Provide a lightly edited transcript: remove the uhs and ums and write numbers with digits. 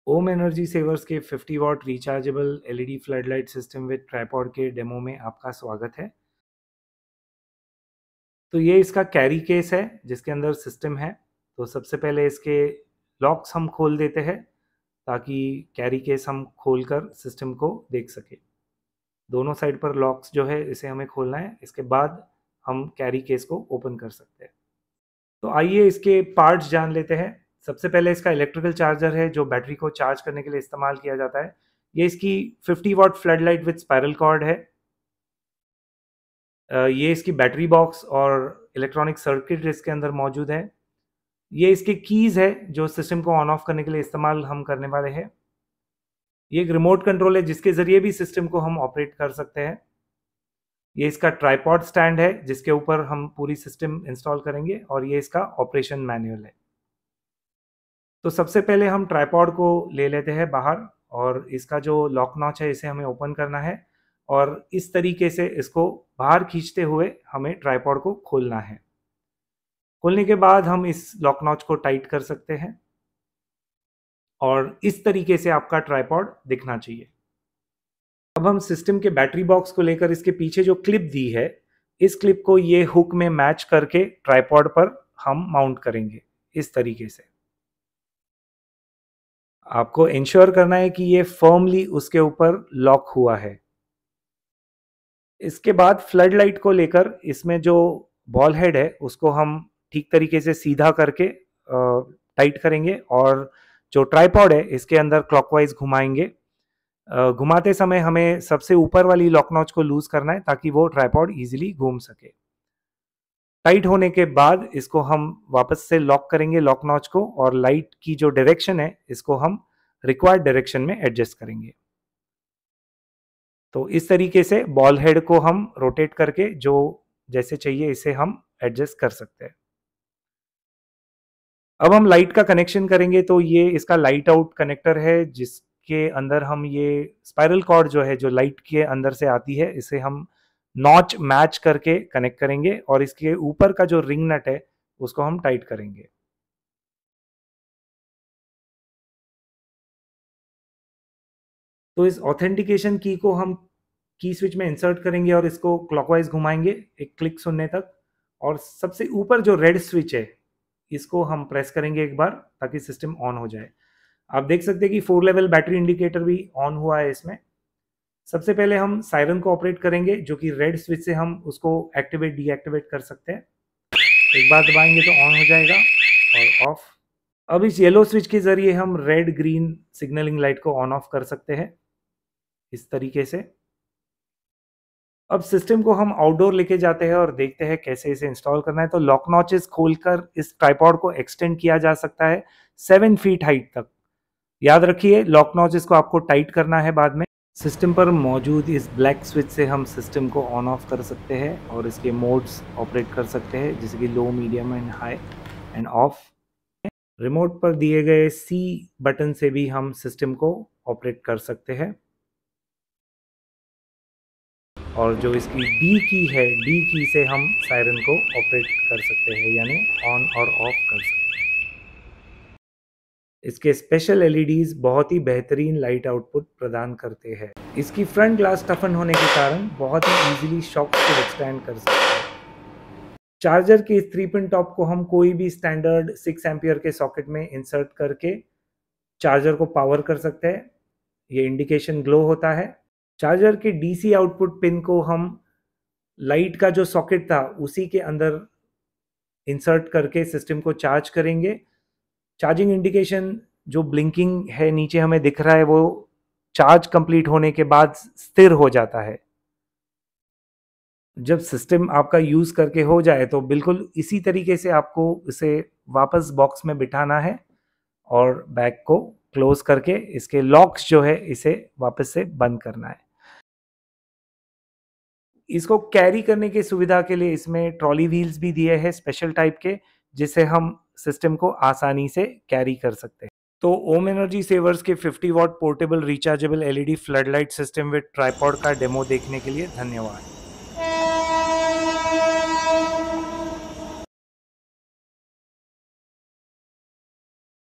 ओम energy सेवर्स के 50 what rechargeable LED floodlight system with tripod के demo में आपका स्वागत है। तो ये इसका कैरी केस है जिसके अंदर सिस्टम है। तो सबसे पहले इसके लॉक्स हम खोल देते हैं ताकि कैरी केस हम खोलकर सिस्टम को देख सके। दोनों साइड पर लॉक्स जो है इसे हमें खोलना है, इसके बाद हम कैरी केस को ओपन कर सकते हैं। तो आइए इसके पार्ट्स जान लेते हैं। सबसे पहले इसका इलेक्ट्रिकल चार्जर है जो बैटरी को चार्ज करने के लिए इस्तेमाल किया जाता है। ये इसकी 50 watt floodlight with spiral cord है। ये इसकी बैटरी बॉक्स और इलेक्ट्रॉनिक सर्किट इसके अंदर मौजूद है। ये इसके कीज है जो सिस्टम को ऑन ऑफ करने के लिए इस्तेमाल हम करने वाले हैं। ये एक रिमोट कंट्रोल है जिसके जरिए भी सिस्टम को हम ऑपरेट कर सकते हैं। ये इसका ट्राइपॉड स्टैंड है जिसके ऊपर हम पूरी सिस्टम इंस्टॉल करेंगे और ये इसका ऑपरेशन मैनुअल है। तो सबसे पहले हम ट्राइपॉड को ले लेते हैं बाहर और इसका जो लॉक नॉच है इसे हमें ओपन करना है और इस तरीके से इसको बाहर खींचते हुए हमें ट्राइपॉड को खोलना है। खोलने के बाद हम इस लॉक नॉच को टाइट कर सकते हैं और इस तरीके से आपका ट्राइपॉड दिखना चाहिए। अब हम सिस्टम के बैटरी बॉक्स को लेकर इसके पीछे जो क्लिप दी है, इस क्लिप को ये हुक में मैच करके ट्राइपॉड पर हम माउंट करेंगे इस तरीके से। आपको इंश्योर करना है कि ये फर्मली उसके ऊपर लॉक हुआ है। इसके बाद फ्लड लाइट को लेकर इसमें जो बॉल हेड है उसको हम ठीक तरीके से सीधा करके टाइट करेंगे और जो ट्राइपॉड है इसके अंदर क्लॉकवाइज घुमाएंगे। घुमाते समय हमें सबसे ऊपर वाली लॉक नॉच को लूज करना है ताकि वो ट्राइपॉड इजीली घूम सके। टाइट होने के बाद इसको हम वापस से लॉक करेंगे लॉक नॉच को और लाइट की जो डायरेक्शन है इसको हम रिक्वायर्ड डायरेक्शन में एडजस्ट करेंगे। तो इस तरीके से बॉल हेड को हम रोटेट करके जो जैसे चाहिए इसे हम एडजस्ट कर सकते हैं। अब हम लाइट का कनेक्शन करेंगे। तो ये इसका लाइट आउट कनेक्टर है जिसके अंदर हम ये स्पाइरल कॉर्ड जो है जो लाइट के अंदर से आती है इसे हम नॉच मैच करके कनेक्ट करेंगे और इसके ऊपर का जो रिंग नट है उसको हम टाइट करेंगे। तो इस ऑथेंटिकेशन की को हम की स्विच में इंसर्ट करेंगे और इसको क्लॉकवाइज घुमाएंगे एक क्लिक सुनने तक और सबसे ऊपर जो रेड स्विच है इसको हम प्रेस करेंगे एक बार ताकि सिस्टम ऑन हो जाए। आप देख सकते हैं कि 4 लेवल बैटरी इंडिकेटर भी ऑन हुआ है इसमें। सबसे पहले हम सायरन को ऑपरेट करेंगे जो कि रेड स्विच से हम उसको एक्टिवेट डीएक्टिवेट कर सकते हैं। एक बार दबाएंगे तो ऑन हो जाएगा और ऑफ। अब इस येलो स्विच के जरिए हम रेड ग्रीन सिग्नलिंग लाइट को ऑन ऑफ कर सकते हैं इस तरीके से। अब सिस्टम को हम आउटडोर लेके जाते हैं और देखते हैं कैसे इसे इंस्टॉल करना है। तो लॉक नॉचेस खोलकर इस ट्राइपॉड को एक्सटेंड किया जा सकता है 7 फीट हाइट तक। याद रखिए लॉक नॉचेस को आपको टाइट करना है बाद में। सिस्टम पर मौजूद इस ब्लैक स्विच से हम सिस्टम को ऑन ऑफ कर सकते हैं और इसके मोड्स ऑपरेट कर सकते हैं जैसे कि low, medium and high and off. Remote पर दिए गए सी बटन से भी हम सिस्टम को ऑपरेट कर सकते हैं और जो इसकी डी की है, डी की से हम सायरन को ऑपरेट कर सकते हैं यानी ऑन और ऑफ कर सकते हैं। इसके स्पेशल एलईडीज बहुत ही बेहतरीन लाइट आउटपुट प्रदान करते हैं। इसकी फ्रंट ग्लास टफन होने के कारण बहुत ही इजीली शॉक को विथस्टैंड कर सकते हैं। चार्जर के इस 3 पिन टॉप को हम कोई भी स्टैंडर्ड 6 एम्पियर के सॉकेट में इंसर्ट करके चार्जर को पावर कर सकते हैं। ये इंडिकेशन ग्लो होता है। चार्जर के डीसी आउटपुट पिन को हम लाइट का जो सॉकेट था उसी के अंदर इंसर्ट करके सिस्टम को चार्ज करेंगे। चार्जिंग इंडिकेशन जो ब्लिंकिंग है नीचे हमें दिख रहा है वो चार्ज कंप्लीट होने के बाद स्थिर हो जाता है। जब सिस्टम आपका यूज करके हो जाए तो बिल्कुल इसी तरीके से आपको इसे वापस बॉक्स में बिठाना है और बैग को क्लोज करके इसके लॉक्स जो है इसे वापस से बंद करना है। इसको कैरी करने की सुविधा के लिए इसमें ट्रॉली व्हील्स भी दिए हैं स्पेशल टाइप के जिससे हम सिस्टम को आसानी से कैरी कर सकते हैं। तो ओम एनर्जी सेवर्स के 50 what portable rechargeable LED floodlight system with tripod का डेमो देखने के लिए धन्यवाद।